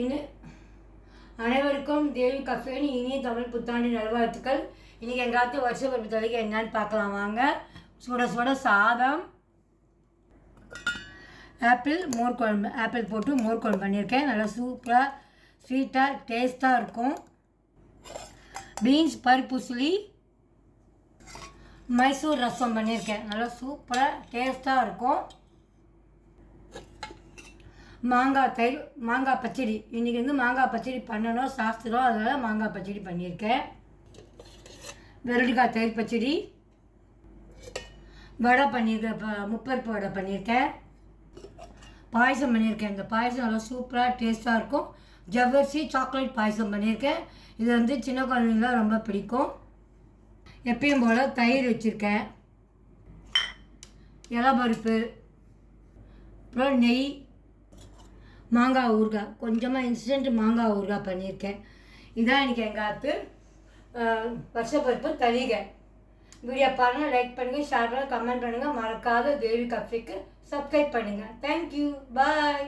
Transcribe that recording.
இன்னும் அனைவருக்கும் தேவி கஃபேன் இனிய தமிழ் புத்தாண்டு நல்வாழ்த்துக்கள். இன்றைக்கி எங்காவது வருஷ பிறப்பு தொலைக்கு என்னன்னு பார்க்கலாம் வாங்க. சுட சுட சாதம், மோர் குழம்பு, ஆப்பிள் போட்டு மோர் குழம்பு பண்ணியிருக்கேன். நல்லா சூப்பராக ஸ்வீட்டாக டேஸ்ட்டாக இருக்கும். பீன்ஸ் பருப்புசிலி மைசூர் ரசம் பண்ணியிருக்கேன். நல்லா சூப்பராக டேஸ்ட்டாக இருக்கும். மாங்காய் தயிர், மாங்காய் பச்சடி. இன்றைக்கி மாங்காய் பச்சடி பண்ணணும் சாஸ்திரம், அதனால் மாங்காய் பச்சடி பண்ணியிருக்கேன். வெள்ளரிக்காய் தயிர் பச்சடி, வடை பண்ணியிருக்கேன், முப்பருப்பு வடை பண்ணியிருக்கேன். பாயசம் பண்ணியிருக்கேன். இந்த பாயசம் நல்லா சூப்பராக டேஸ்ட்டாக இருக்கும். ஜவ்வரிசி சாக்லேட் பாயசம் பண்ணியிருக்கேன். இது சின்ன குழந்தைங்களாம் ரொம்ப பிடிக்கும். எப்பயும் போல் தயிர் வச்சுருக்கேன், இலப்பருப்பு, அப்புறம் நெய், மாங்காய் ஊறுகாய், கொஞ்சமாக இன்ஸ்டன்ட் மாங்காய் ஊறுகாய் பண்ணியிருக்கேன். இதான் இன்றைக்கி எங்காத்து வருஷப்பருப்பு தளிகை. வீடியோ பாருங்கள், லைக் பண்ணுங்கள், ஷேர் பண்ணுங்கள், கமெண்ட் பண்ணுங்கள். மறக்காத தேவி கஃபேக்கு சப்ஸ்கிரைப் பண்ணுங்கள். தேங்க்யூ, பாய்.